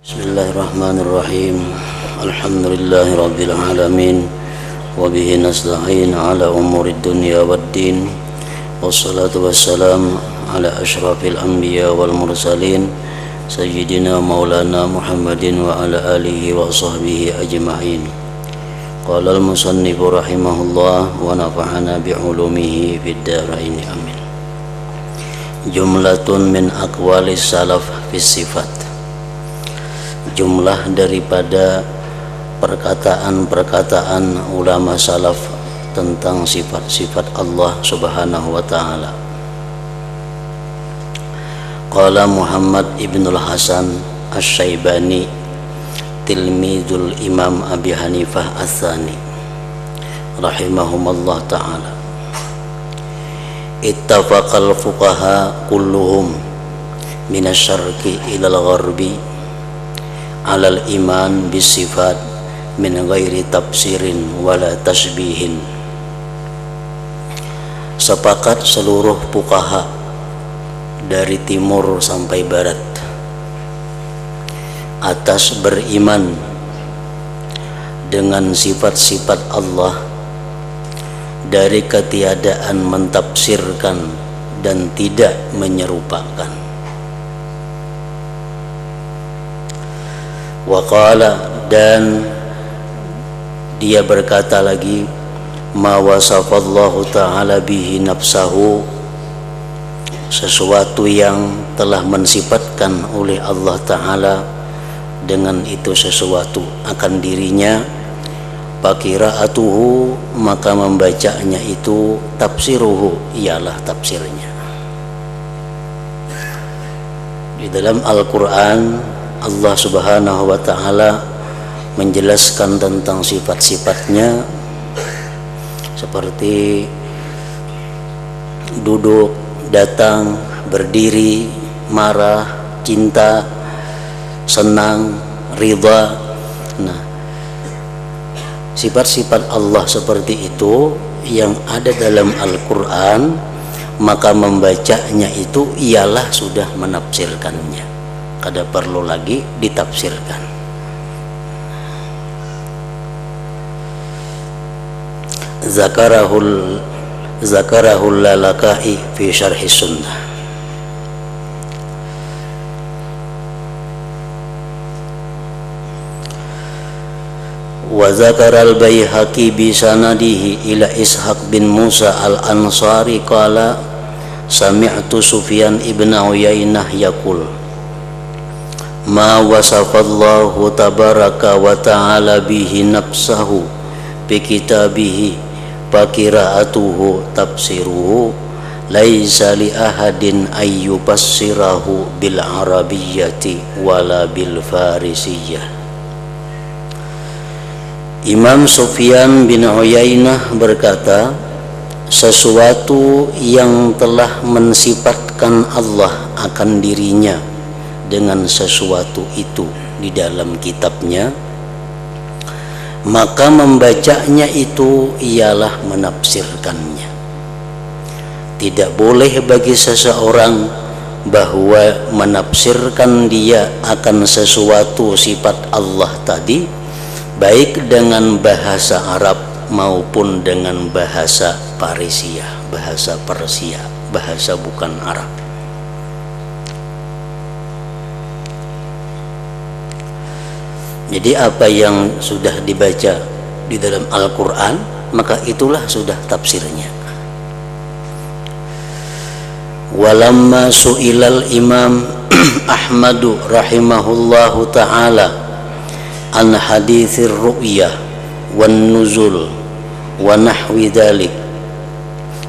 Bismillahirrahmanirrahim. Alhamdulillahi rabbil alamin. Wa bihi nasta'in ala umurid dunya waddin. Wassalatu wassalam ala asyrafil anbiya wal mursalin sayyidina maulana Muhammadin wa ala alihi wa sahbihi ajma'in. Qala al-musannifu rahimahullah wa nafa'ana bi'ulumihi fid dharain amin. Jumlatun min aqwalis salaf fis sifat. Jumlah daripada perkataan-perkataan ulama salaf tentang sifat-sifat Allah Subhanahu wa taala. Qala Muhammad ibnul Hasan Asy-Syaibani tilmidul Imam Abi Hanifah Ats-Tsani rahimahumallah taala. Ittafaqal fuqaha kulluhum minasyarqi ilal gharbi alal iman bisifat min ghairi tafsirin wala tasbihin. Sepakat seluruh fuqaha dari timur sampai barat atas beriman dengan sifat-sifat Allah dari ketiadaan mentafsirkan dan tidak menyerupakan. Waqala, dan dia berkata lagi, ma wasafallahu ta'ala bihi nafsahu, sesuatu yang telah mensifatkan oleh Allah Ta'ala dengan itu sesuatu akan dirinya, fakira'atuhu, maka membacanya itu, tafsiruhu, ialah tafsirnya. Di dalam Al-Quran Allah Subhanahu wa taala menjelaskan tentang sifat-sifatnya seperti duduk, datang, berdiri, marah, cinta, senang, ridha. Nah, sifat-sifat Allah seperti itu yang ada dalam Al-Quran, maka membacanya itu ialah sudah menafsirkannya. Kada perlu lagi ditafsirkan. Zakarahul Lalaka'i fi syarhi sunnah. Wa zakaral Baihaqi bi sanadihi ila Ishaq bin Musa al-Ansari qala sami'tu Sufyan ibn Uyainah yaqul ma wasafallahu tabaraka wa ta'ala bihi nafsahu bi kitabihi fakira'atuhu tafsiruhu laisa li ahadin ayyubassirahu bil arabiyyati wala bil farisiyyah. Imam Sufyan bin Uyainah berkata, sesuatu yang telah mensifatkan Allah akan dirinya dengan sesuatu itu di dalam kitabnya, maka membacanya itu ialah menafsirkannya. Tidak boleh bagi seseorang bahwa menafsirkan dia akan sesuatu sifat Allah tadi baik dengan bahasa Arab maupun dengan bahasa Parisia, bahasa Persia, bahasa bukan Arab. Jadi apa yang sudah dibaca di dalam Al-Quran, maka itulah sudah tafsirnya. Walamma su'ilal Imam Ahmadu rahimahullahu ta'ala an hadithir ru'yah wan nuzul wa nahwi dhalik,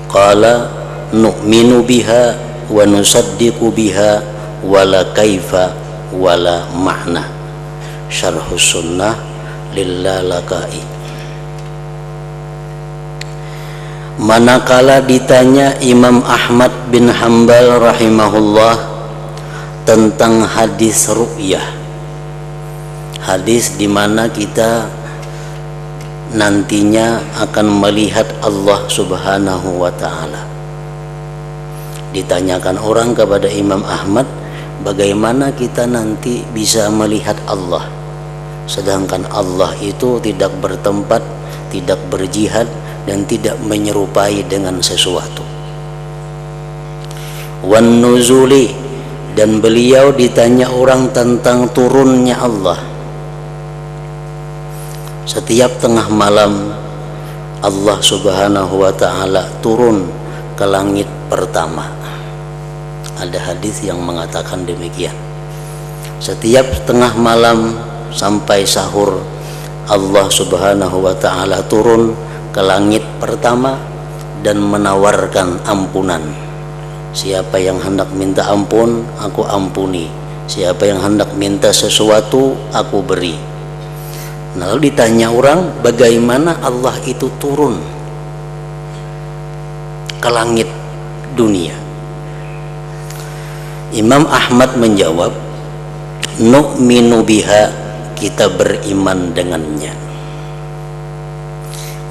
qala nu'minu biha wa nusaddiqu biha wala kaifa wala ma'na. Syarhus sunnah lil-Lalaka'i. Manakala ditanya Imam Ahmad bin Hanbal rahimahullah tentang hadis ru'yah, hadis di mana kita nantinya akan melihat Allah Subhanahu wa taala, ditanyakan orang kepada Imam Ahmad bagaimana kita nanti bisa melihat Allah, sedangkan Allah itu tidak bertempat, tidak berjihad, dan tidak menyerupai dengan sesuatu. Wan nuzuli, dan beliau ditanya orang tentang turunnya Allah. Setiap tengah malam Allah subhanahu wa ta'ala turun ke langit pertama. Ada hadis yang mengatakan demikian. Setiap tengah malam sampai sahur Allah subhanahu wa ta'ala turun ke langit pertama dan menawarkan ampunan. Siapa yang hendak minta ampun, aku ampuni. Siapa yang hendak minta sesuatu, aku beri. Lalu ditanya orang, bagaimana Allah itu turun ke langit dunia? Imam Ahmad menjawab, nu'minu biha, kita beriman dengannya.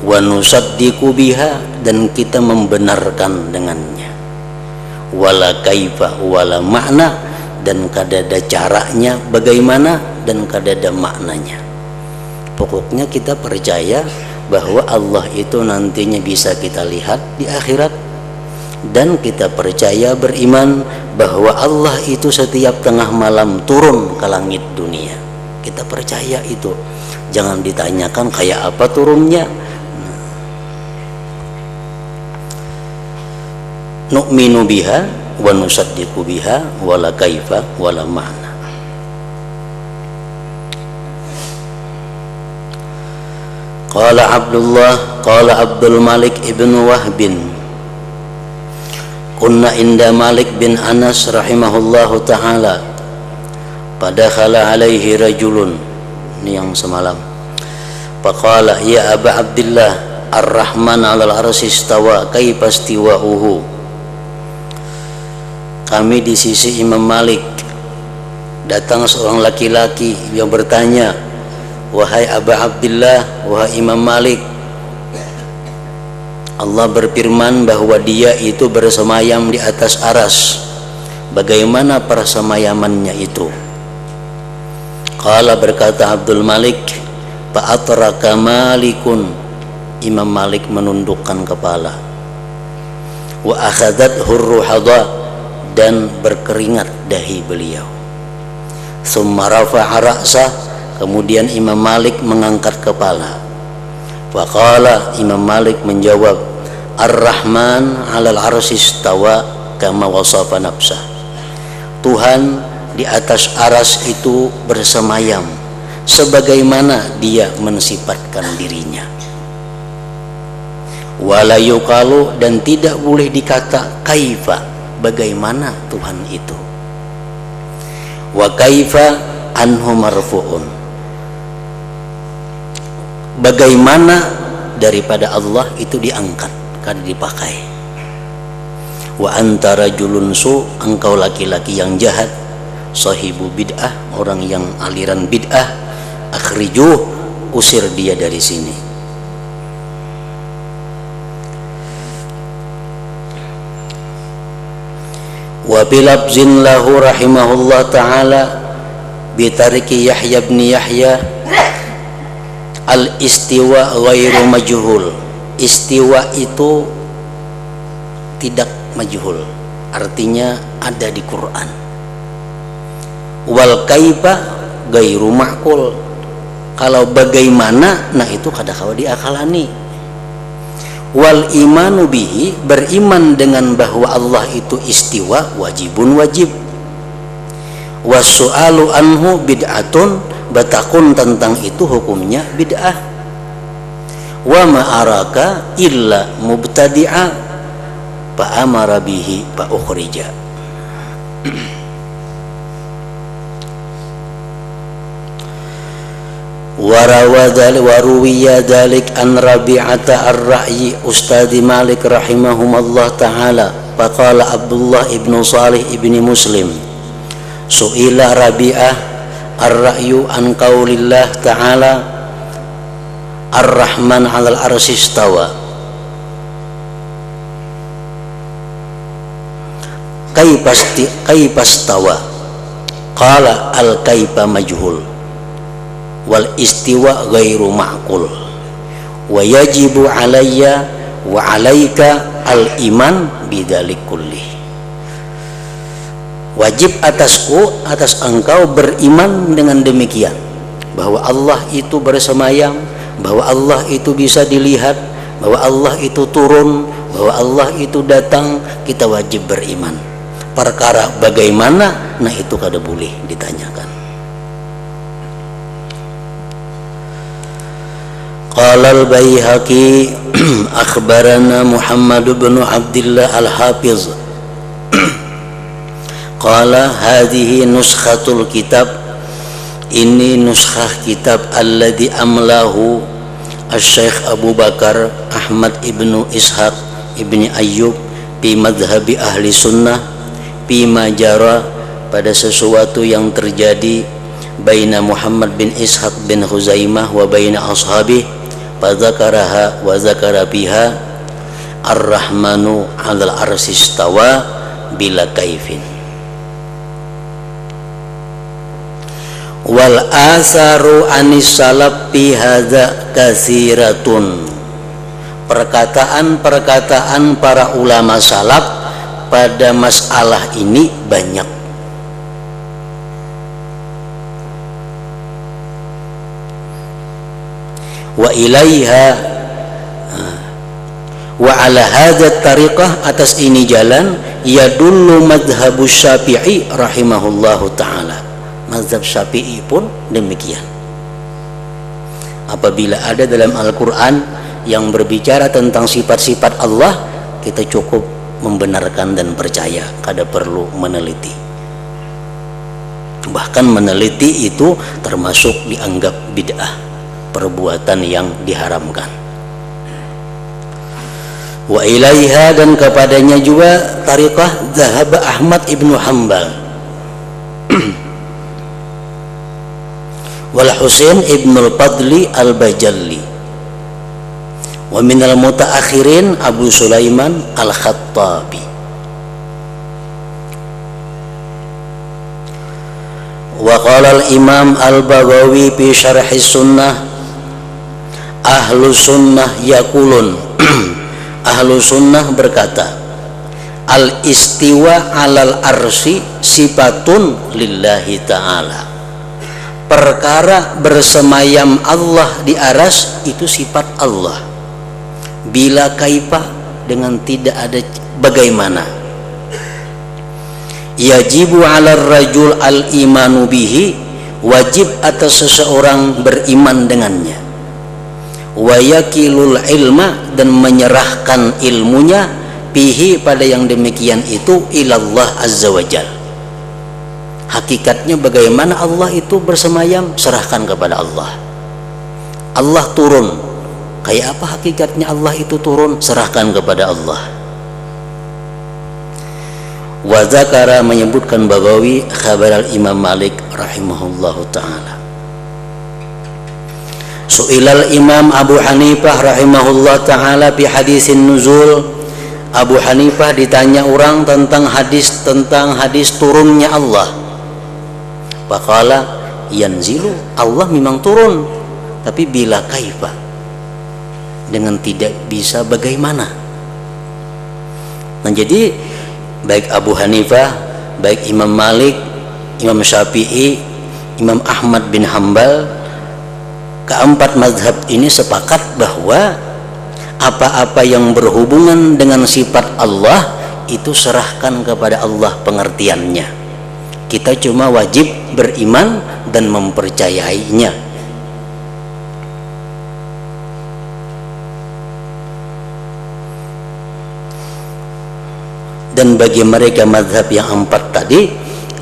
Wa nusaddiqu biha, dan kita membenarkan dengannya. Wala kaifa wala makna, dan kadada caranya bagaimana, dan kadada maknanya. Pokoknya kita percaya bahwa Allah itu nantinya bisa kita lihat di akhirat, dan kita percaya beriman bahwa Allah itu setiap tengah malam turun ke langit dunia. Kita percaya itu. Jangan ditanyakan kayak apa turunnya. Nu'minu biha wa nusaddiqu biha wala kaifa wala ma'na. Qala Abdul Malik ibn Wahbin, kunna inda Malik bin Anas rahimahullahu ta'ala, padakhala alaihi rajulun, ini yang semalam. Faqala ya Aba Abdillah, ar-Rahman 'alal 'arsy istawa, kaifa istiwa'uhu? Kami di sisi Imam Malik, datang seorang laki-laki yang bertanya, wahai Aba Abdillah, wahai Imam Malik, Allah berfirman bahwa dia itu bersemayam di atas aras. Bagaimana persemayamannya itu? Qala, berkata Abdul Malik, fa'atraka Malikun, Imam Malik menundukkan kepala. Wa akhadat hurruhadha, dan berkeringat dahi beliau. Summa rafa'a ra'sah, kemudian Imam Malik mengangkat kepala. Faqala, Imam Malik menjawab, ar-Rahman 'alal 'arsy istawa kama wasafa nafsah. Tuhan di atas aras itu bersemayam sebagaimana dia mensifatkan dirinya. Wala yuqalu, dan tidak boleh dikata kaifa, bagaimana Tuhan itu. Wa kaifa anhu marfu'un, bagaimana daripada Allah itu diangkat, kada dipakai. Wa antara julun su, engkau laki-laki yang jahat, sahibu bid'ah, orang yang aliran bid'ah, akhrijuh, usir dia dari sini. Wa bilabzin lahu rahimahullah ta'ala bitariki Yahya bin Yahya, al-istiwa ghairu majhul. Istiwa itu tidak majhul, artinya ada di Quran. Wal kaifa ghairu ma'qul, kalau bagaimana, nah itu kada kawa diakalani. Wal imanu bihi, beriman dengan bahwa Allah itu istiwa, wajibun wajib. Wasu'alu anhu bid'atun, batakun tentang itu hukumnya bid'ah. Wa ma'araka illa mubtadi'a fa'amara bihi fa'ukhrija. Waruwiya dalik an Rabi'ata ar-Ra'yi Ustadi Malik rahimahumullah ta'ala. Faqala Abdullah ibnu Salih ibni Muslim, su'ila Rabi'ah ar-Ra'yu an qaulillah ta'ala ar-Rahman 'alal 'arsy istawa, kaifa istawa, Qala al-kaifa majhul wal istiwa ghairu ma'qul wa yajibu alayya wa alaika al-iman bidzalik kulli. Wajib atasku, atas engkau beriman dengan demikian, bahwa Allah itu bersemayam, bahwa Allah itu bisa dilihat, bahwa Allah itu turun, bahwa Allah itu datang. Kita wajib beriman. Perkara bagaimana, nah itu kada boleh ditanyakan. Qala al-Baihaqi akhbarana Muhammad bin Abdullah al-Hafiz qala hadhihi nuskhatul kitab, ini nuskhah kitab alladhi amlahu Asy-Syaikh Abu Bakar Ahmad ibnu Ishaq ibni Ayyub fi madhhabi ahli sunnah fi majara, pada sesuatu yang terjadi baina Muhammad bin Ishaq bin Khuzaimah wa baina ashabi, fadzakaraha wa zakara biha ar-rahmanu 'alal arsy istawa bila kaifin. Wal asaru anis salaf fi hadza katsiratun, perkataan-perkataan para ulama salaf pada masalah ini banyak. Wa ilaiha wa ala hadza tariqah, atas ini jalan yadullu madhhabus Syafi'i rahimahullahu ta'ala. Mazhab Syafi'i pun demikian. Apabila ada dalam Al-Quran yang berbicara tentang sifat-sifat Allah, kita cukup membenarkan dan percaya, kada perlu meneliti. Bahkan meneliti itu termasuk dianggap bid'ah, perbuatan yang diharamkan. Wa ilaiha, dan kepadanya juga tariqah Zahab Ahmad ibnu Hanbal wal Husain ibnul Fadli al-Bajalli wa minal mutaakhirin Abu Sulaiman al-Khattabi. Wa qala al-Imam al-Baghawi fi syarhi sunnah, ahlu sunnah yaqulun ahlu sunnah berkata, al-istiwa alal arsy sifatun lillahi ta'ala, perkara bersemayam Allah di aras itu sifat Allah. Bila kaifa, dengan tidak ada bagaimana. Yajibu 'alar rajul al-imanu bihi, wajib atas seseorang beriman dengannya. Wa yakilul ilma, dan menyerahkan ilmunya bihi, pada yang demikian itu, ilallah azza wajal. Hakikatnya bagaimana Allah itu bersemayam, serahkan kepada Allah. Allah turun, kayak apa hakikatnya Allah itu turun, serahkan kepada Allah. Wa zakara, menyebutkan Baghawi khabar al-Imam Malik rahimahullahu ta'ala. Su'ilal Imam Abu Hanifah rahimahullah ta'ala bi hadisin nuzul. Abu Hanifah ditanya orang tentang hadis turunnya Allah. Faqala yanzilu, Allah memang turun, tapi bila kaifa, dengan tidak bisa bagaimana. Nah, jadi baik Abu Hanifah, baik Imam Malik, Imam Syafi'i, Imam Ahmad bin Hanbal, keempat mazhab ini sepakat bahwa apa-apa yang berhubungan dengan sifat Allah itu serahkan kepada Allah pengertiannya. Kita cuma wajib beriman dan mempercayainya. Dan bagi mereka mazhab yang empat tadi,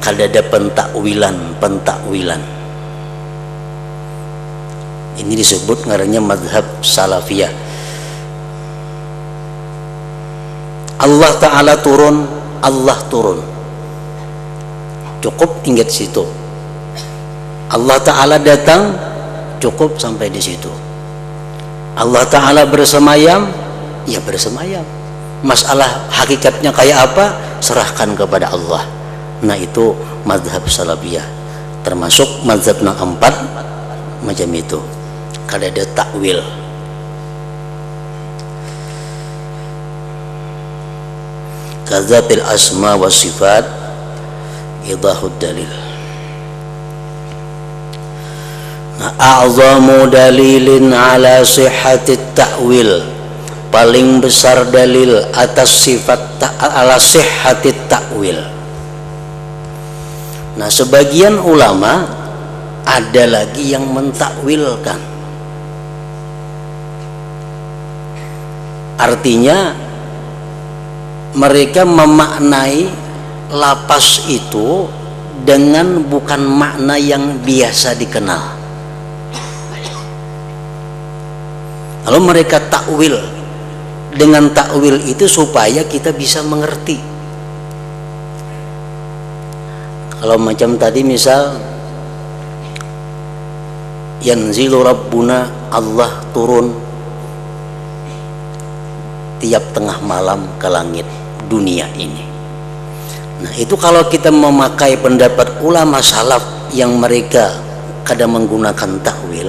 kada ada pentakwilan. Ini disebut ngarannya mazhab salafiyah. Allah Ta'ala turun, Allah turun, cukup ingat situ. Allah Ta'ala datang, cukup sampai di situ. Allah Ta'ala bersemayam, ya bersemayam. Masalah hakikatnya kayak apa, serahkan kepada Allah. Nah itu mazhab salafiyah, termasuk mazhab yang empat macam itu. Kada ada takwil. Kazatil asma wa sifat idahud dalil. Nah, a'zamu dalilin ala sihhatit ta'wil, paling besar dalil atas sifat ala sihhatit ta'wil. Nah, sebagian ulama ada lagi yang mentakwilkan. Artinya mereka memaknai lapas itu dengan bukan makna yang biasa dikenal. Lalu mereka takwil, dengan takwil itu supaya kita bisa mengerti. Kalau macam tadi misal yanzilu rabbuna, Allah turun tiap tengah malam ke langit dunia ini. Nah itu kalau kita memakai pendapat ulama salaf yang mereka kadang menggunakan takwil,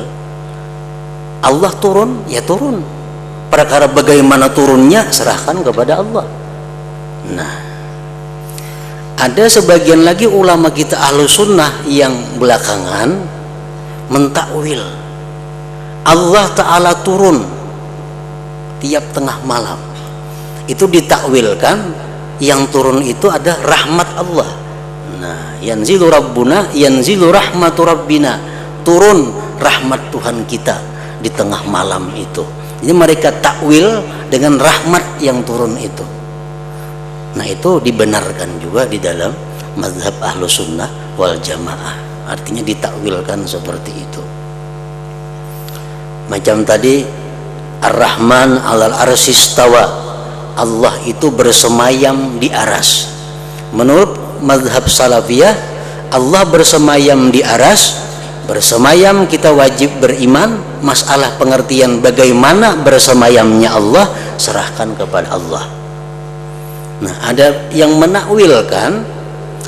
Allah turun, ya turun. Perkara bagaimana turunnya serahkan kepada Allah. Nah, ada sebagian lagi ulama kita ahlu sunnah yang belakangan mentakwil Allah Ta'ala turun tiap tengah malam. Itu ditakwilkan yang turun itu ada rahmat Allah. Nah, yanzilu rabbuna, yanzilu rahmatu rabbina, turun rahmat Tuhan kita di tengah malam itu. Jadi mereka takwil dengan rahmat yang turun itu. Nah itu dibenarkan juga di dalam mazhab ahlu sunnah wal jamaah. Artinya ditakwilkan seperti itu. Macam tadi Ar-Rahman alal arsistawa, Allah itu bersemayam di aras. Menurut mazhab salafiyah, Allah bersemayam di aras. Bersemayam kita wajib beriman. Masalah pengertian bagaimana bersemayamnya Allah serahkan kepada Allah. Nah ada yang menakwilkan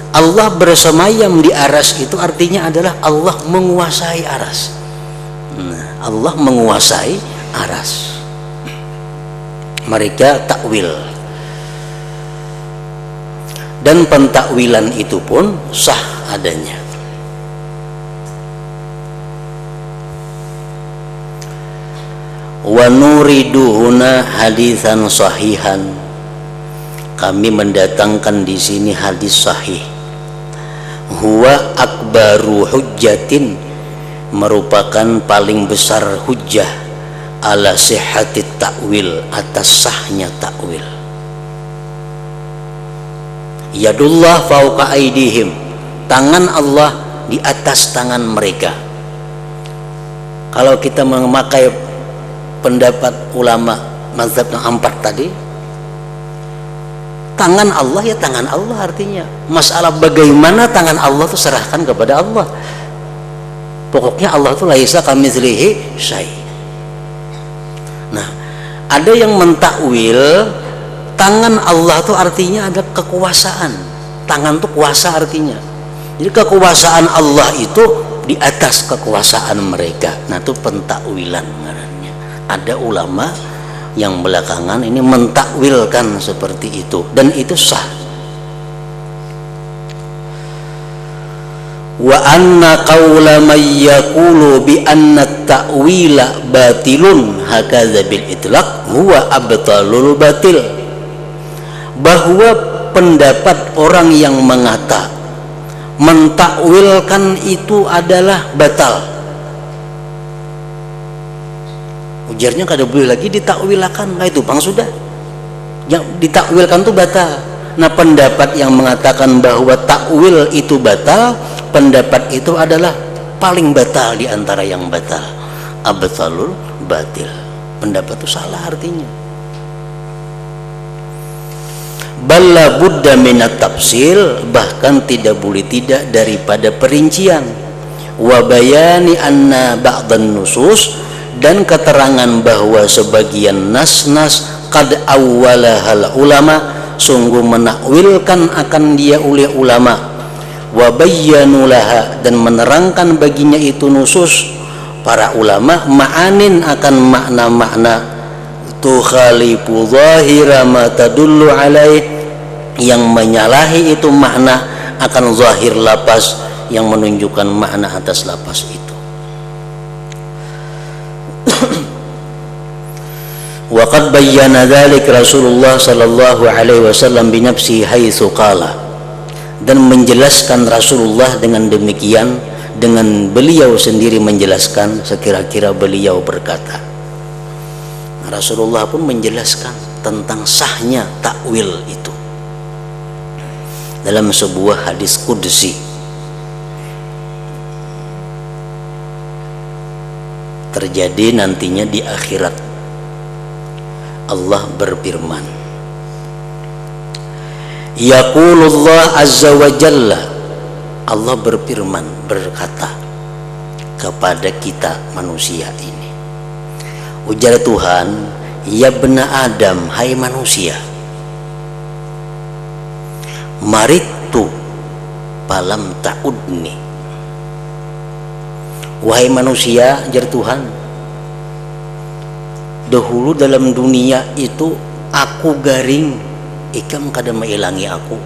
Allah bersemayam di aras itu artinya adalah Allah menguasai aras. Nah, Allah menguasai aras. Mereka takwil, dan pentakwilan itu pun sah adanya. Wa nuridu huna hadisan sahihan, kami mendatangkan di sini hadis sahih. Huwa akbaru hujjatin, merupakan paling besar hujjah ala sihhatit takwil, atas sahnya takwil. Yadullah fauqa aidihim, tangan Allah di atas tangan mereka. Kalau kita memakai pendapat ulama mazhab yang empat tadi, tangan Allah ya tangan Allah, artinya masalah bagaimana tangan Allah itu serahkan kepada Allah. Pokoknya Allah itu laisa kamitslihi syai'. Nah, ada yang mentakwil tangan Allah itu artinya ada kekuasaan. Tangan itu kuasa artinya. Jadi kekuasaan Allah itu di atas kekuasaan mereka. Nah, itu pentakwilan ngarannya. Ada ulama yang belakangan ini mentakwilkan seperti itu, dan itu sah. Wa anna qawla man yaqulu bi anna ta'wila batilun hakadza bil itlaq huwa abtalul batil, bahwa pendapat orang yang mengata mentakwilkan itu adalah batal. Ujarnya kada boleh lagi ditakwilakan. Nah itu bang sudah, yang ditakwilkan itu batal. Nah pendapat yang mengatakan bahwa takwil itu batal, pendapat itu adalah paling batal di antara yang batal. Abtalul batil, pendapat itu salah artinya. Balla budda minat tafsil, bahkan tidak boleh tidak daripada perincian. Wa bayani anna ba'dan nusus, dan keterangan bahwa sebagian nas-nas qad awwalahal ulama, sungguh menakwilkan akan dia oleh ulama. wa bayyanu laha, dan menerangkan baginya itu nusus para ulama ma'anin akan makna-makna tukhalifu zahira ma tadullu alaih, yang menyalahi itu makna akan zahir lapas yang menunjukkan makna atas lapas itu. Wa qad bayyana dzalik Rasulullah sallallahu alaihi wasallam bi nafsihi haitsu qala, dan menjelaskan Rasulullah dengan demikian, dengan beliau sendiri menjelaskan sekira-kira beliau berkata. Rasulullah pun menjelaskan tentang sahnya takwil itu dalam sebuah hadis qudsi. Terjadi nantinya di akhirat. Allah berfirman, yaqulullah azza wa jalla, Allah berfirman, berkata kepada kita manusia ini, ujar Tuhan, ya bena Adam, hai manusia, maritu palam ta'udni, wahai manusia, ujar Tuhan, dahulu dalam dunia itu aku garing, ikam kada mailangi aku.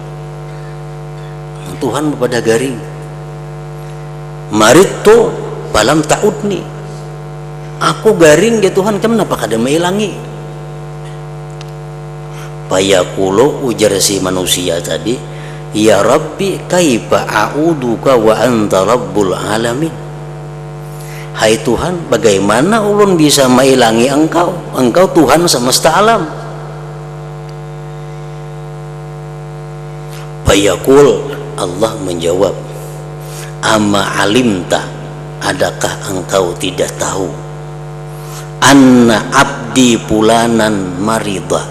Tuhan pada garing, maritu palam ta'udni, aku garing ya Tuhan, kenapa kada mailangi? Fayaqulu, ujar si manusia tadi, ya Rabbi kaifa a'uduka wa anta rabbul alamin, hai Tuhan, bagaimana ulun bisa mailangi engkau, engkau Tuhan semesta alam. Fayaqul, Allah menjawab, amma alimta, adakah engkau tidak tahu, anna abdi pulanan maridah,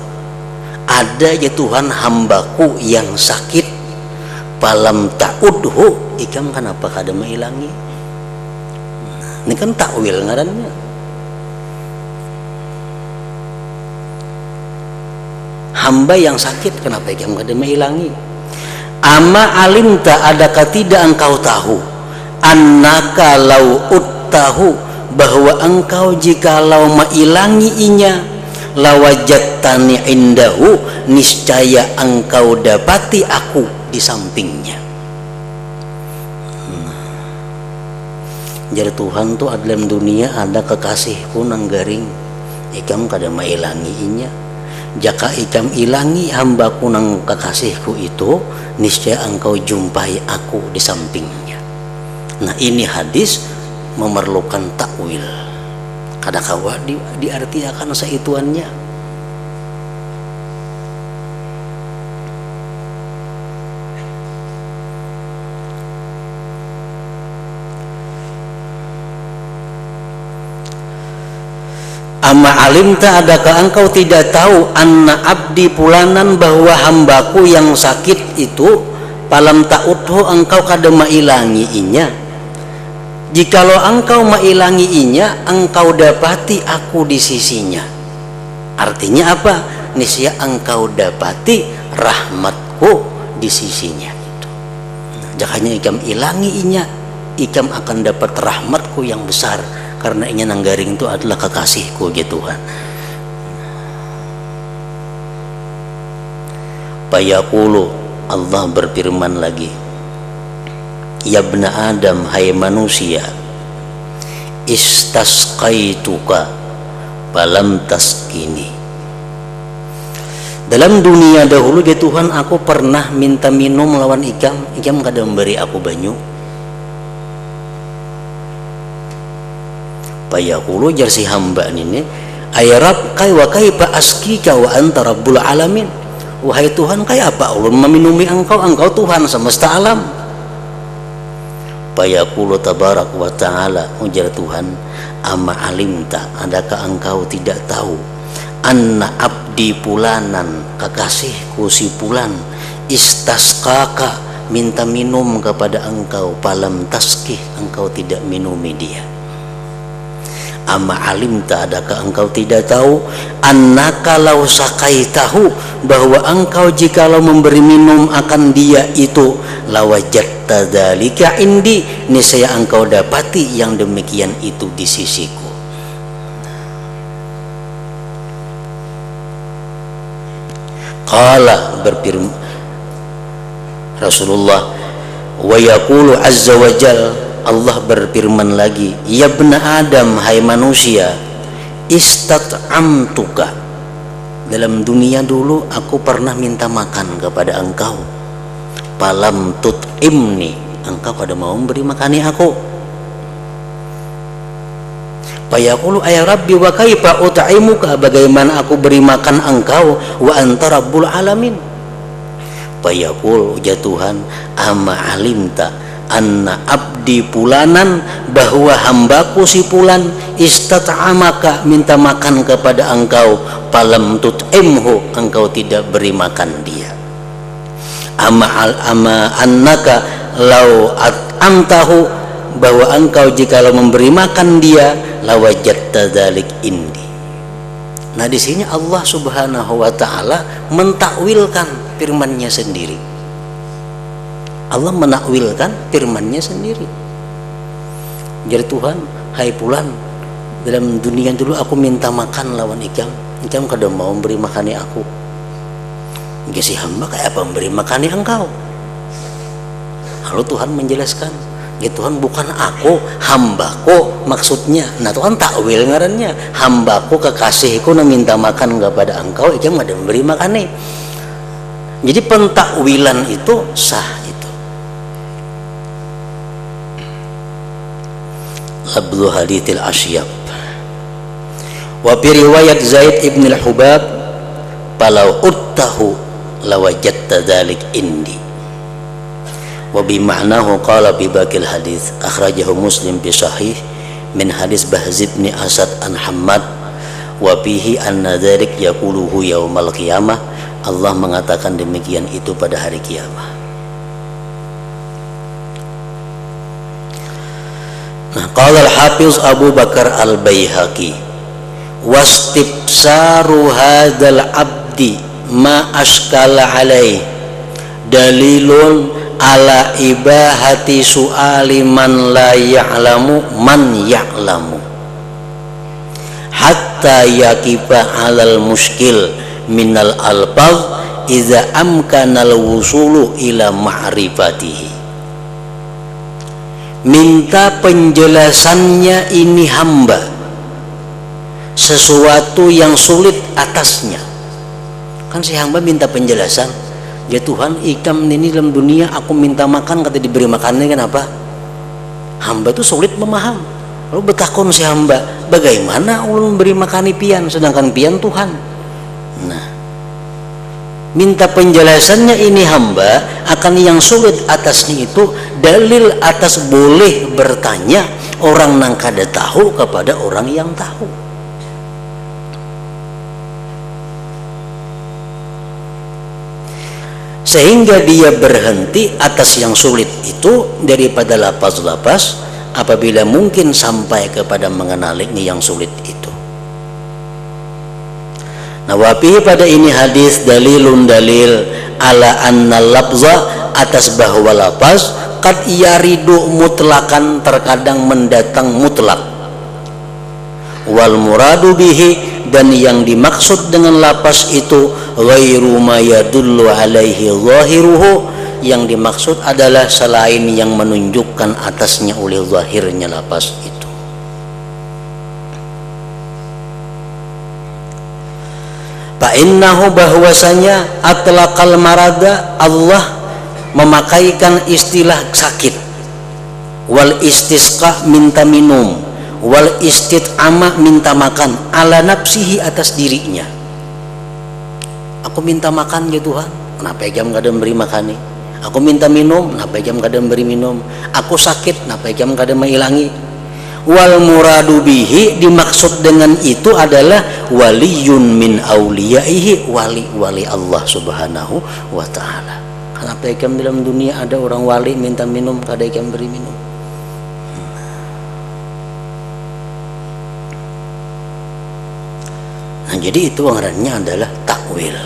ada ya Tuhan hambaku yang sakit, palam ta'udhu, ikam kenapa kada mailangi? Ini kan takwil ngarannya. Hamba yang sakit, kenapa ikam kada mailangi? Ama alimta, adakah tidak engkau tahu, annaka lau uttahu, bahwa engkau jikalau mailangi inya, lawajattani indahu, niscaya engkau dapati aku di sampingnya. Jadi Tuhan tuh dalam dunia ada kekasihku nang garing, ikam kada mailangi inya, jaka ikam ilangi hambaku nang kekasihku itu, niscaya engkau jumpai aku di sampingnya. Nah ini hadis memerlukan takwil, kadang-kadang diartikan seituannya. Amma alimta, adakah engkau tidak tahu, anna abdi pulanan, bahwa hambaku yang sakit itu, palam ta'udhu, engkau kada mailangi inya, jikalau engkau mailangi inya, engkau dapati aku di sisinya. Artinya apa? Niscaya engkau dapati rahmatku di sisinya. Jakanya ikam ilangi inya, ikam akan dapat rahmatku yang besar, karena inya nanggaring itu adalah kekasihku ya Tuhan. Fayaqulu, Allah berfirman lagi, ya bna Adam, hai manusia, istasqaituka falam taskini. Dalam dunia dahulu ya Tuhan, aku pernah minta minum lawan ikam, ikam kada memberi aku banyu. Fayaqulu, jar si hamba ini, ay Rabb kaifa kaifa askika wa anta rabbul alamin, wahai Tuhan, kaya apa ulun meminumi engkau, engkau Tuhan semesta alam. Fayaqulu tabarak wa ta'ala, ujar Tuhan, ama alimta, adakah engkau tidak tahu, anna abdi pulanan, kekasihku si pulan, istasqaka, minta minum kepada engkau, palam taskih, engkau tidak minumi dia. Amma alimta, adakah engkau tidak tahu, annaka law saqaitahu, bahwa engkau jikalau memberi minum akan dia itu lawajadta dzalika indi, niscaya engkau dapati yang demikian itu di sisiku. Qala, berfirman Rasulullah, wa yaqulu azza wa jal, Allah berfirman lagi, ya bna Adam, hai manusia, istat'amtuka, dalam dunia dulu aku pernah minta makan kepada engkau, falam tut'imni, engkau pada mau memberi makani aku. Fayaqulu ay rabbi wa kaifa ut'imuka, bagaimana aku beri makan engkau wa anta rabbul alamin. Fayaqul, ya Tuhan, ama alimta anna abdi pulanan, bahwa hambaku si pulan istat'amaka, minta makan kepada engkau, falam tut'imhu, engkau tidak beri makan dia. Ama annaka lau at'amtahu, bahwa engkau jikalau memberi makan dia, lawajadta dzalik indi. Nah, di sini Allah Subhanahu wa taala mentakwilkan firman-Nya sendiri. Allah menakwilkan firman-Nya sendiri. Jadi Tuhan, hai pulan, dalam dunia dulu aku minta makan lawan ikam kada mau memberi makani aku. Jadi si hamba kayak apa memberi makani engkau? Lalu Tuhan menjelaskan, ya Tuhan, bukan aku, hambaku maksudnya. Nah Tuhan takwil ngarannya, hambaku kekasihku na minta makan kepada engkau, ikam ada memberi makani. Jadi pentakwilan itu sah itu. Labdhu hadithil asyab. Wa fi riwayat Zaid ibn al-Hubab, palau uttahu lawajadta dzalik indi. Wa bi ma'nahu qala bi baqil hadis, akhrajahu Muslim bi sahih min hadis Bahz bin Asad an Hammad wa bihi anna dzalik yaquluhu yaumal qiyamah. Allah mengatakan demikian itu pada hari kiamat. Nah, qala al-Hafiz Abu Bakar al-Baihaqi, wastibsaru hadzal abdi ma ashkala alaih dalilun ala ibahati su'ali man la ya'lamu man ya'lamu hatta yakiba alal muskil minal alfaz iza amkanal wusulu ila ma'rifatihi. Minta penjelasannya ini hamba sesuatu yang sulit atasnya. Kan si hamba minta penjelasan, ya Tuhan, ikam ini dalam dunia aku minta makan, kata diberi makannya, kenapa? Hamba itu sulit memaham. Lalu bertakun si hamba, bagaimana Allah memberi makani pian sedangkan pian Tuhan? Nah, minta penjelasannya ini hamba akan yang sulit atasnya itu dalil atas boleh bertanya orang nang kada tahu kepada orang yang tahu. Sehingga dia berhenti atas yang sulit itu daripada lapas-lapas apabila mungkin sampai kepada mengenali yang sulit itu. Nah, wafihi, pada ini hadis dalilun dalil ala anna lafza, atas bahwa lafaz qad yaridu mutlakan, terkadang mendatang mutlak, wal muradu bihi, dan yang dimaksud dengan lafaz itu ghairu ma yadullu alaihi zahiruhu, yang dimaksud adalah selain yang menunjukkan atasnya oleh zahirnya lafaz itu. Fa'innahu, bahwasanya atlaqal marada, Allah memakaikan istilah sakit, wal istisqa minta minum, wal istit'ama minta makan, ala nafsihi atas dirinya. Aku minta makan ya Tuhan, kenapa jam kada memberi makan nih? Aku minta minum, kenapa jam kada memberi minum? Aku sakit, kenapa jam kada menghilangi? Wal muradu bihi, dimaksud dengan itu adalah waliyun min auliyaihi, wali-wali Allah Subhanahu wa ta'ala. Kenapa ikam dalam dunia ada orang wali minta minum, kada ikam beri minum? Nah, jadi itu ngarannya adalah takwil.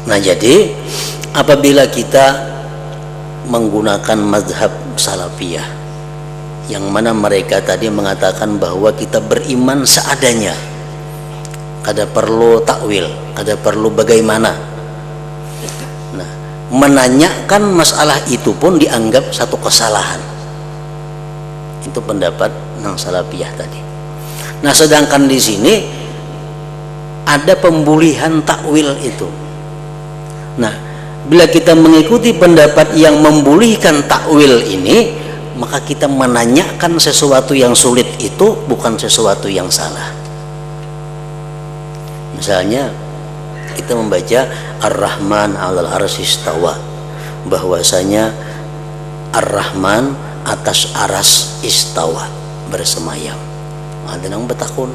Nah, jadi apabila kita menggunakan mazhab salafiyah yang mana mereka tadi mengatakan bahwa kita beriman seadanya, kada perlu takwil, kada perlu bagaimana. Nah, menanyakan masalah itu pun dianggap satu kesalahan. Itu pendapat nang salafiyah tadi. Nah, sedangkan di sini ada pembulihan takwil itu. Nah, bila kita mengikuti pendapat yang membolehkan takwil ini, maka kita menanyakan sesuatu yang sulit itu bukan sesuatu yang salah. Misalnya kita membaca Ar-Rahman 'alal arsy istawa, bahwasanya Ar-Rahman atas aras istawa, bersemayam. Ada nang betakun,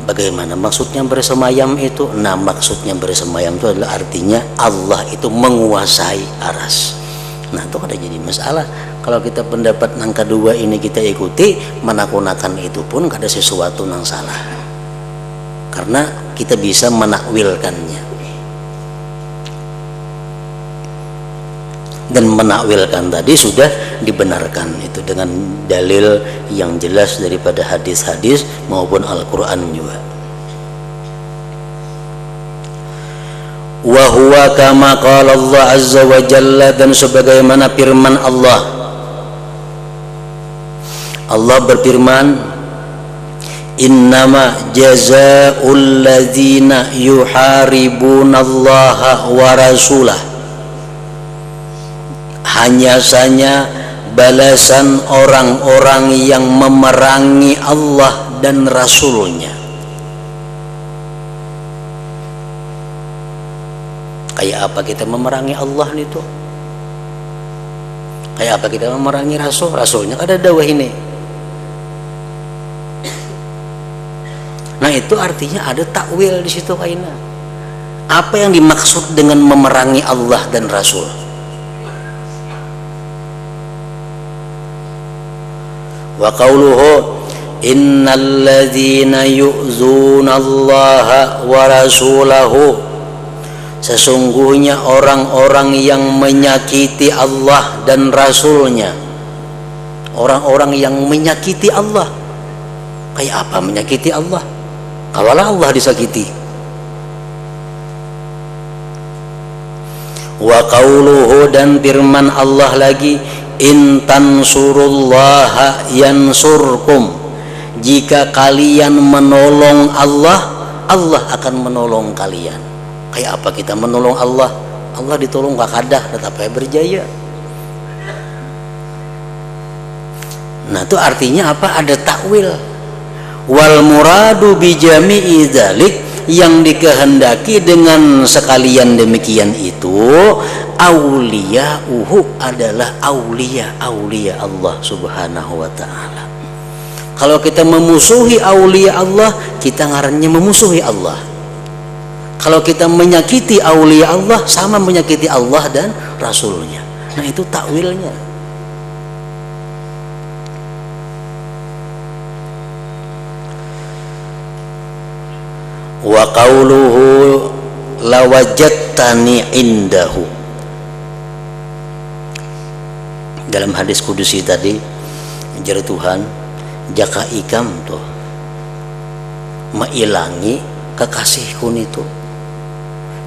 bagaimana maksudnya bersemayam itu? Nah, maksudnya bersemayam itu adalah artinya Allah itu menguasai aras. Nah, itu kada jadi masalah. Kalau kita pendapat yang kedua ini kita ikuti, menakunakan itu pun kada sesuatu yang salah, karena kita bisa menakwilkannya. Dan menakwilkan tadi sudah dibenarkan itu dengan dalil yang jelas daripada hadis-hadis maupun Al-Quran juga. Wa huwa kama qala Allah azza wa jalla, dan sebagaimana firman Allah. Allah berfirman, innama jazaa'ul ladzina yuharibunallaha wa rasulah, hanya saja balasan orang-orang yang memerangi Allah dan Rasulnya. Kayak apa kita memerangi Allah itu? Kayak apa kita memerangi Rasulnya? Ada dawah ini. Nah, itu artinya ada takwil di situ kaina. Apa yang dimaksud dengan memerangi Allah dan Rasul? Wa qauluhu innal ladzina yu'dzunallaha wa rasulahu, sesungguhnya orang-orang yang menyakiti Allah dan Rasulnya. Orang-orang yang menyakiti Allah. Kayak apa menyakiti Allah? Kawalah Allah disakiti. Wa qauluhu, dan firman Allah lagi, in tansurullaha yansurkum, jika kalian menolong Allah, Allah akan menolong kalian. Kayak apa kita menolong Allah? Allah ditolong kakadah tetapi berjaya. Nah, itu artinya apa? Ada takwil. Wal muradu bi jami'i dzalik, yang dikehendaki dengan sekalian demikian itu, auliya'uhu, adalah aulia Allah subhanahu wa ta'ala. Kalau kita memusuhi aulia Allah, kita ngarannya memusuhi Allah. Kalau kita menyakiti aulia Allah, sama menyakiti Allah dan Rasulnya. Nah, itu takwilnya. Wa qauluhu lawajadtani indahu, dalam hadis kudusi tadi, jar Tuhan, jaka ikam tuh mailangi kekasihku itu,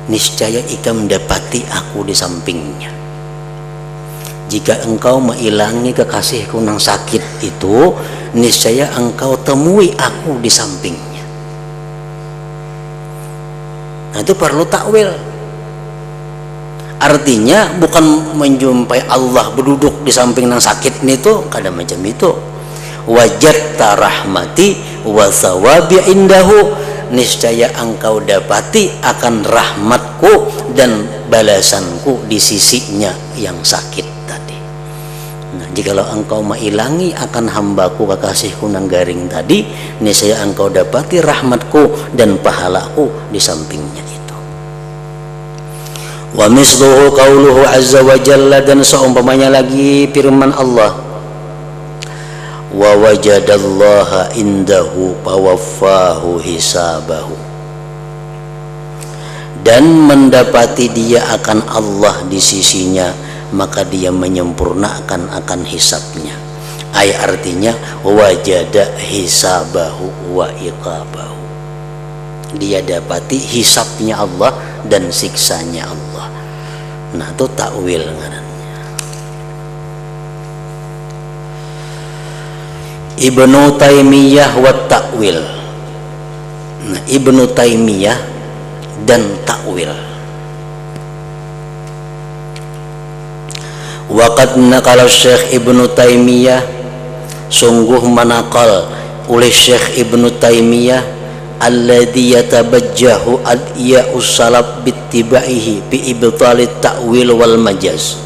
niscaya ikam dapati aku di sampingnya. Jika engkau mailangi kekasihku nang sakit itu, niscaya engkau temui aku di sampingnya. Nah, itu perlu takwil. Artinya bukan menjumpai Allah berduduk di samping nang sakit itu, kada macam itu. Wajadta rahmati wa thawabi indahu, niscaya engkau dapati akan rahmatku dan balasanku di sisinya yang sakit tadi. Nah, jikalau engkau mailangi akan hambaku kekasihku nang garing tadi, niscaya engkau dapati rahmatku dan pahalaku di sampingnya itu. Wa misluhu qauluhu azza wa jalla, dan seumpamanya lagi firman Allah, wa wajadallaha indahu fawaffahu hisabahu, dan mendapati dia akan Allah di sisinya, maka dia menyempurnakan akan hisabnya. Artinya wajada hisabahu wa iqabahu, dia dapati hisabnya Allah dan siksanya Allah. Nah, itu takwil ngarannya. Ibnu Taimiyah wa takwil. Nah, Ibnu Taimiyah dan takwil. Waqad naqala Syekh Ibnu Taimiyah, sungguh manaqal oleh Syekh Ibnu Taimiyah alladhi yatabajjahu adiya'us salaf bittibaihi bi ibtalit ta'wil wal majaz,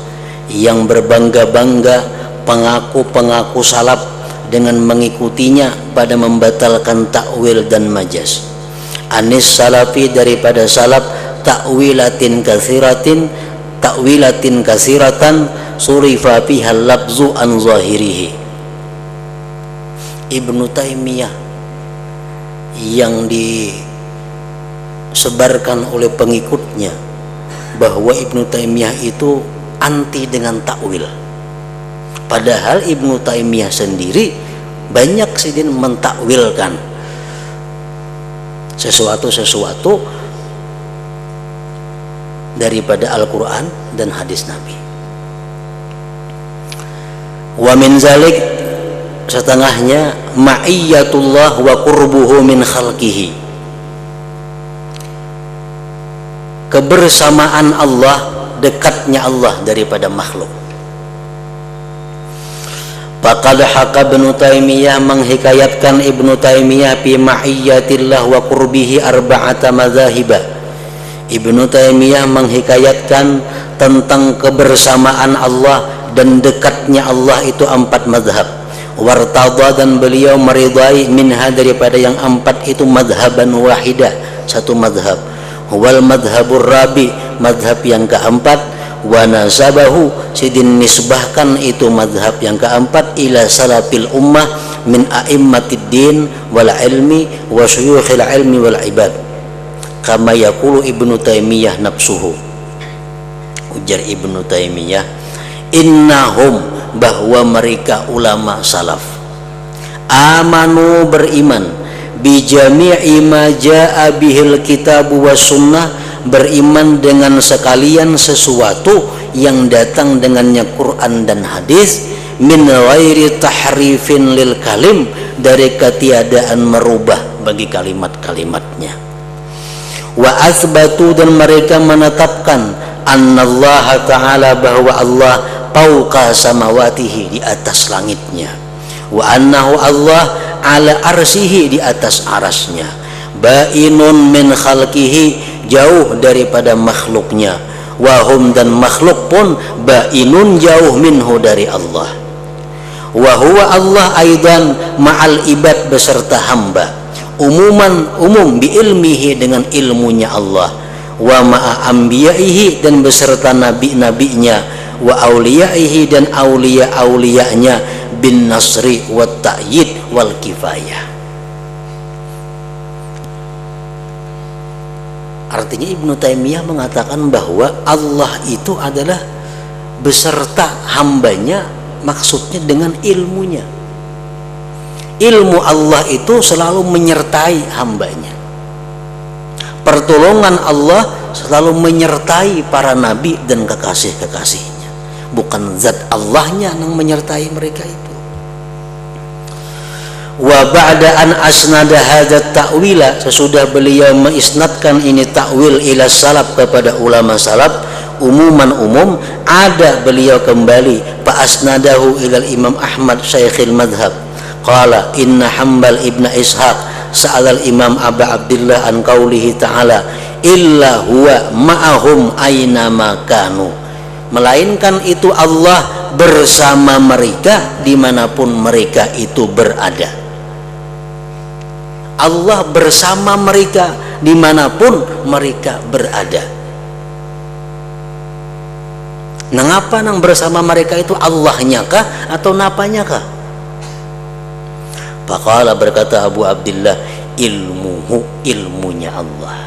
yang berbangga-bangga pengaku-pengaku salaf dengan mengikutinya pada membatalkan takwil dan majaz. Anis salafi, daripada salaf, takwilatin kasiratan surifa fihal labzu an zahirihi. Ibnu Taimiyah yang disebarkan oleh pengikutnya bahwa Ibnu Taimiyah itu anti dengan takwil, padahal Ibnu Taimiyah sendiri banyak sidin mentakwilkan sesuatu daripada Al-Quran dan hadis Nabi. Wa min zalik, setengahnya, ma'iyyatullah wa qurbuhu min khalqihi, kebersamaan Allah, dekatnya Allah daripada makhluk. Faqad haka Ibnu Taimiyah, menghikayatkan Ibnu Taimiyah fi ma'iyyatillah wa qurbihi arba'ata madzahibah. Ibnu Taimiyah menghikayatkan tentang kebersamaan Allah dan dekatnya Allah itu 4 mazhab. Wartada, dan beliau meridai minha, daripada yang 4 itu, madhaban wahidah, 1 madhab. Wal madhabur rabi, madhab yang keempat. Wa nasabahu, sidin nisbahkan itu madhab yang keempat, ila salafil ummah min a'immatid din wal ilmi wa syuyukhil ilmi wal ibad, kama yaqulu Ibnu Taimiyah nafsuhu. Ujar Ibnu Taimiyah, innahum, bahwa mereka ulama salaf, amanu, beriman, bi jami'i ma jaa bihil kitabu was sunnah, beriman dengan sekalian sesuatu yang datang dengannya Quran dan hadis, min ghairi tahrifin lil kalim, dari ketiadaan merubah bagi kalimat-kalimatnya. Wa asbatu, dan mereka menetapkan, annallaha ta'ala, bahwa Allah fauqa samawatihi, di atas langitnya, wa annahu Allah ala arsihi, di atas arasnya, bainun min khalqihi, jauh daripada makhluknya, wahum, dan makhluk pun bainun, jauh, minhu, dari Allah, wa huwa Allah aidan ma'al ibad, beserta hamba, umum bi ilmihi, dengan ilmunya Allah, wa ma'a anbiyaihi, dan beserta nabi-nabinya, wa auliyaihi, dan aulia-auliyanya, bin nasri wat ta'yid wal kifayah. Artinya Ibnu Taimiyah mengatakan bahwa Allah itu adalah beserta hambanya, maksudnya dengan ilmunya. Ilmu Allah itu selalu menyertai hambanya. Pertolongan Allah selalu menyertai para nabi dan kekasih-kekasihnya. Bukan zat Allahnya yang menyertai mereka itu. Wa ba'da an asnada hadzal ta'wila, sesudah beliau mengisnadkan ini takwil ila salaf, kepada ulama salaf, umuman umum, ada beliau kembali fa asnadahu ila Imam Ahmad syaikhil madhab, qala inna Hambal ibn Ishaq sa'al Imam Abu Abdullah an qaulihi ta'ala illa huwa ma'ahum aina ma kanu, melainkan itu Allah bersama mereka dimanapun mereka itu berada. Allah bersama mereka dimanapun mereka berada. Nah, ngapa nang bersama mereka itu, Allahnya kah atau napanya kah? Faqala, berkata Abu Abdullah, ilmuhu, ilmunya Allah.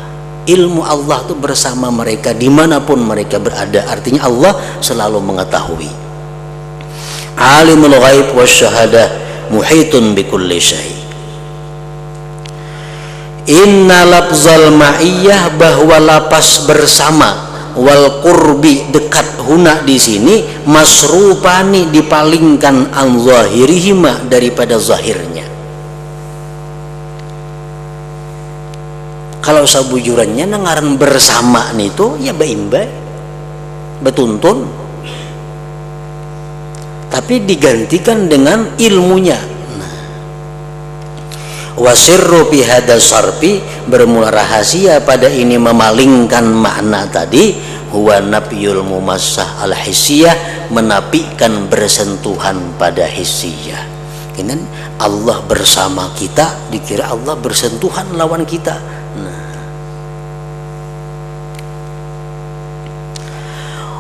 Ilmu Allah itu bersama mereka dimanapun mereka berada. Artinya Allah selalu mengetahui. Alimul ghaib wasyahadah muhitun bikulli syai'. Inna lafzal ma'iyah, bahwa lapas bersama, wal qurbi dekat huna di sini, masrupani dipalingkan an zahirihima daripada zahirnya. Kalau sabujurannya nengaran bersama nitu ya baimba betuntun, tapi digantikan dengan ilmunya. Wasirru fi hada sarfi, bermula rahasia pada ini memalingkan makna tadi, huwa nafyul mumassah al hissiyah, menafikan bersentuhan pada hissiyah. Ini Allah bersama kita, dikira Allah bersentuhan lawan kita.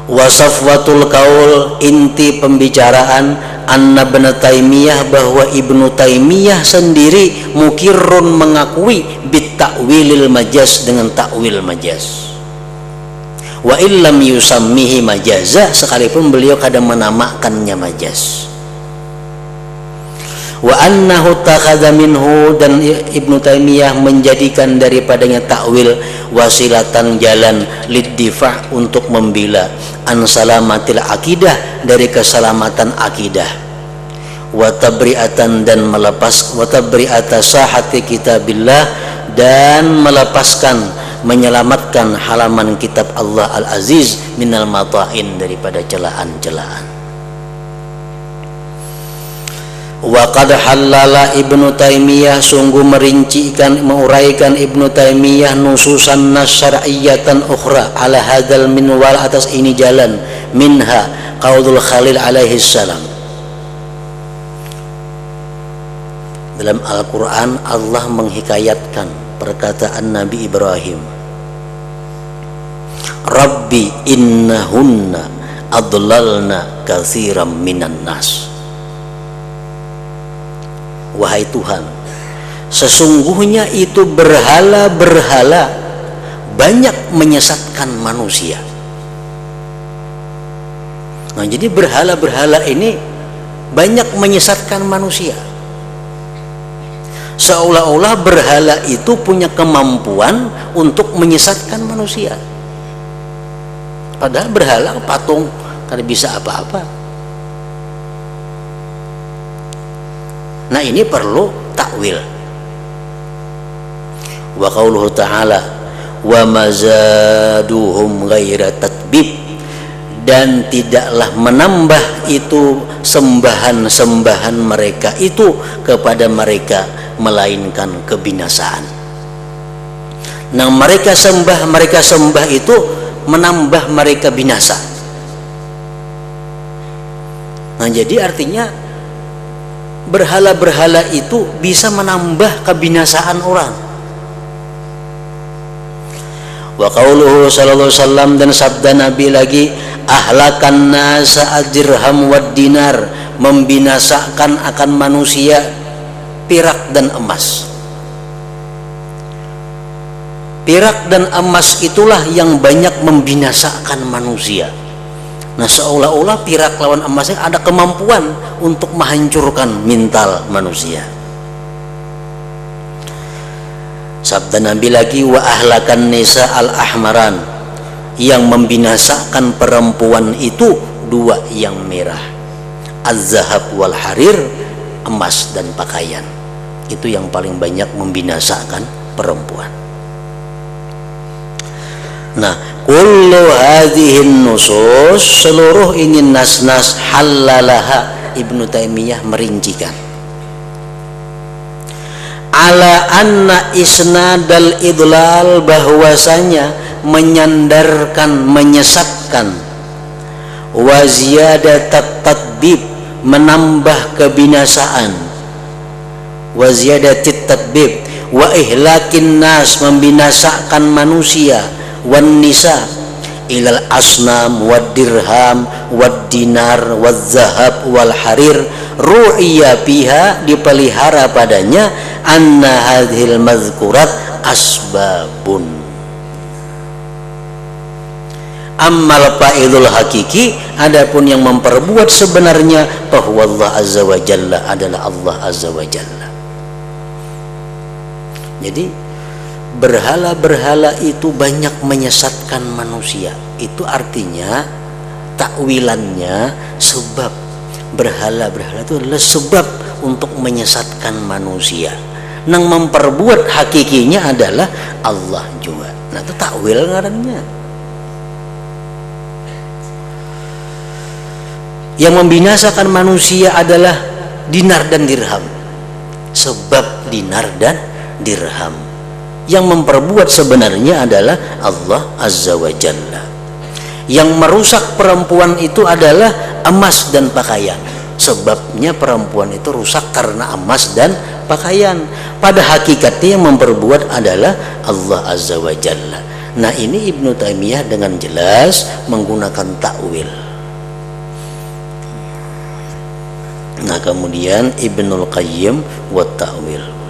Wasafwatul qaul, inti pembicaraan, anna Ibnu Taimiyah, bahwa Ibnu Taimiyah sendiri mukirrun mengakui bitakwilil majaz, dengan takwil majaz. Wa illam yusammihi majazah, sekalipun beliau kadang menamakannya majaz. Wa annahu takhadha minhu, dan Ibnu Taimiyah menjadikan daripadanya takwil wasilatan, jalan liddifa, untuk membela an salamatil akidah, dari keselamatan akidah, wa tabri'atan, dan melepas, wa tabri'ata sahati kitabillah, dan melepaskan, menyelamatkan halaman kitab Allah al-aziz minal mata'in, daripada celaan-celaan. Wa qad halala Ibnu Taimiyah, sungguh merincikan, menguraikan Ibnu Taimiyah nususan nasyar'iyatan ukhra ala hadzal minwal, atas ini jalan, minha qaulul Khalil alaihi salam. Dalam Al-Qur'an Allah menghikayatkan perkataan Nabi Ibrahim, Rabbi innahunna adlalna katsiran minan nas. Wahai Tuhan, sesungguhnya itu berhala-berhala banyak menyesatkan manusia. Nah, jadi berhala-berhala ini banyak menyesatkan manusia. Seolah-olah berhala itu punya kemampuan untuk menyesatkan manusia. Padahal berhala patung kada bisa apa-apa. Nah, ini perlu takwil. Wa qauluhu ta'ala wa mazaduhum ghaira tatbib, dan tidaklah menambah itu sembahan-sembahan mereka itu kepada mereka melainkan kebinasaan. Nah, mereka sembah itu menambah mereka binasa. Nah, jadi artinya berhala-berhala itu bisa menambah kebinasaan orang. Wa qauluhu sallallahu alaihi wasallam, dan sabda Nabi lagi, ahlakan nasa ad-dirham wad dinar, membinasakan akan manusia perak dan emas. Perak dan emas itulah yang banyak membinasakan manusia. Nah, seolah-olah perak lawan emasnya ada kemampuan untuk menghancurkan mental manusia. Sabda Nabi lagi, wa ahlakan nisa al-ahmaran, yang membinasakan perempuan itu dua yang merah, az-zahab wal harir, emas dan pakaian. Itu yang paling banyak membinasakan perempuan. Nah, kullu hadhihin nusus, seluruh ini nas-nas halalaha, Ibnu Taimiyah merincikan ala anna isnadal idlal, bahwasanya menyandarkan, menyesatkan, wa ziyadatat tadbib, menambah kebinasaan, wa ziyadatit tadbib, wa ihlakin nas, membinasakan manusia, wan nisa ilal asnam wad dirham wad dinar wad zahab wal harir, ru'iyya biha, dipelihara padanya, anna hadhil mazkurat asbabun, Ammal fa'ilul hakiki, adapun yang memperbuat sebenarnya, bahwa Allah azza wa jalla adalah Allah azza wa jalla. Jadi berhala-berhala itu banyak menyesatkan manusia. Itu artinya takwilannya, sebab berhala-berhala itu adalah sebab untuk menyesatkan manusia. Nang memperbuat hakikinya adalah Allah juga. Nah itu takwil ngarannya. Yang membinasakan manusia adalah dinar dan dirham, sebab dinar dan dirham. Yang memperbuat sebenarnya adalah Allah azza wa jalla. Yang merusak perempuan itu adalah emas dan pakaian, sebabnya perempuan itu rusak karena emas dan pakaian. Pada hakikatnya yang memperbuat adalah Allah azza wa jalla. Nah ini Ibnu Taimiyah dengan jelas menggunakan takwil. Nah kemudian Ibnul Qayyim wa ta'wil.